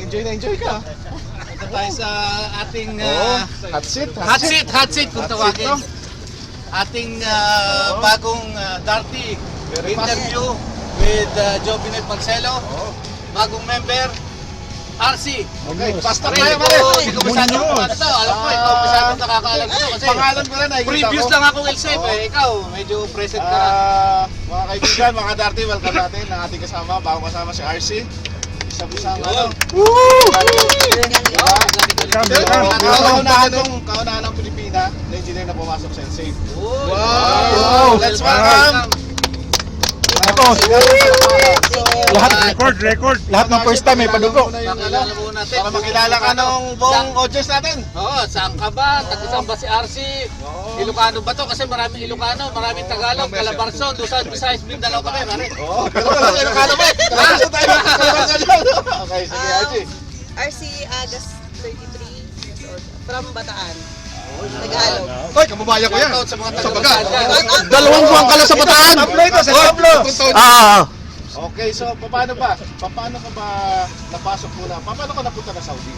Enjoy na enjoy ka. Ito tayo sa ating hot seat kung tawagin. Ating bagong Darty interview with Jovinel Marcelo. Bagong member, RC. Okay, pastor Pare, tayo pare. hindi ko masyado alam ko, ikaw masyado nakakaalam ko kasi Pangalan ko na nakikita ko. previous lang ako Elsef ikaw medyo present ka na. Mga kaibigan, mga Darty, welcome natin ang ating kasama. Bagong kasama si RC. Isang ano. Kaunahan ng Pilipina na engineer na pumasok sa Elsef. Wow! Let's welcome! Record. Lahat ng first time may padugo. Pakilala muna natin. Para makilala ka ng buong audience natin. Oo, saan ka ba? Taga-saan ba si RC? Ilocano ba to? Kasi maraming Ilocano, maraming Tagalog, Calabarzon, Luzon, Visayas, Mindanao kami, pare. Oo, pero wala sa Ilocano ba? Calabarzon tayo. Okay, sige, RC. RC Agas, 33 years old, from Bataan. Tagalog. Hoy, kababayan ko yan. Shoutout sa mga Sa taga Bataan. Bataan. Dalawang buwan ka lang sa Bataan. Sa Pablo. Okay, so paano ba? Paano ka ba napasok muna? Paano ka napunta na Saudi?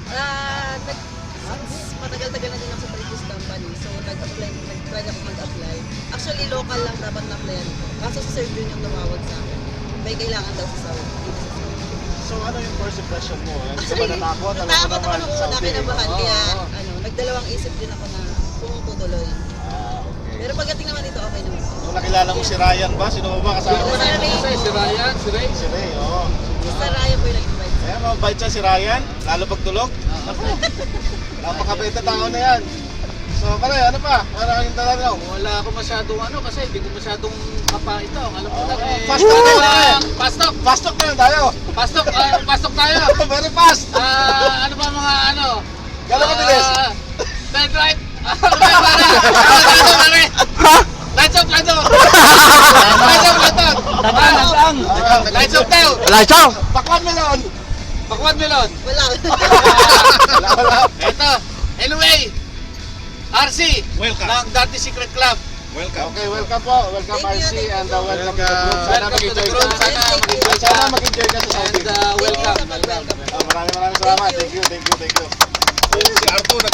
Since matagal-tagal na din ako sa previous company, so nag-try ako mag-apply. Actually, local lang dapat na-applyan ko. Kaso si Sir Jun yung tumawag sa akin. May kailangan daw sa Saudi. So ano yung first impression mo? Hindi ka ba Actually, natakot? natakot ako nung una, Saudi? kinabahan. Kaya nagdalawang isip din ako na kung tutuloy. Okay. Pero pagdating naman dito, okay naman. Nung nakilala mo si Ryan ba? Sino ba kasama mo? Si Ryan, si Ray. Si Ray, oo. Mr. Ryan po yung nag-invite. Kaya mabait siya si Ryan, lalo pagtulog. Napakabait na tao na yan. So pare, ano pa? Para kayong talaga. Wala ako masyadong kasi hindi ko masyadong kapa ito. Alam ko lang Fast talk tayo, pare. Pastok! Fast talk na lang tayo. Pastok tayo! Very fast. Ano ba mga ano? Gano'n kabilis? Left right! Ano ba yung pare? Pare! Lights up! Lights up! Lights up! Lights up tayo! Lights out! Pakwan melon. Pakwan melon! Wala. Wala. Eto! Anyway! RC! Welcome. Ng Darty Secret Club. Welcome. Okay, welcome po. Welcome Thank RC you, and thank you. welcome to the group. Sana Welcome to the mag-enjoy group. ka. Sana mag-enjoy ka. Sana mag-enjoy ka sa Saudi. And welcome. Welcome. Maraming salamat. Thank you. Si Arthur.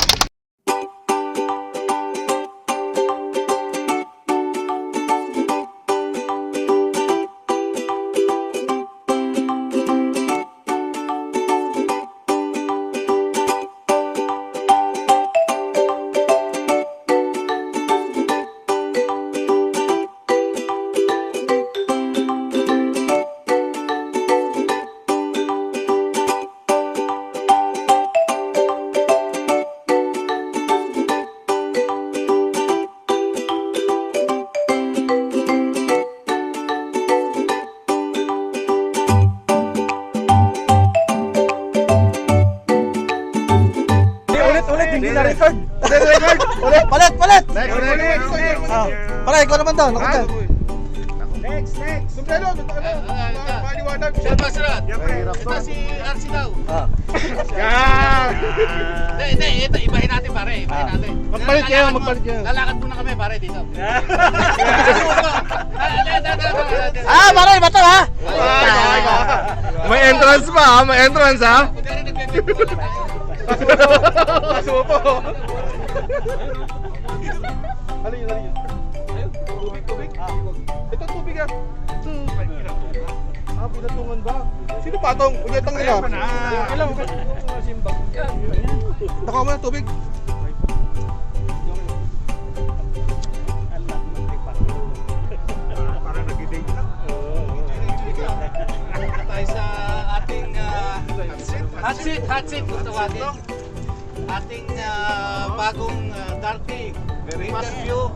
Ulit, hindi na record. Palit. Pare, ikaw naman daw. Next. Sumbrero. Maliwanag. Siya ba sila? Ito si RC daw. Hindi, ito ibahin natin pare. Ibahin natin. Magpalit kayo. Lalakad muna kami pare dito. Pare, bato ha? May entrance pa, may entrance ha. Supo. Ano yun? Tubig. Ito tubig ah. Pinatungan ba? Sino patong? Unyetang nila. Ilang? Nakaw mo na tubig. Para nag-date lang. Tayo sa ating hot seat kung tawagin. Ating bagong Darty interview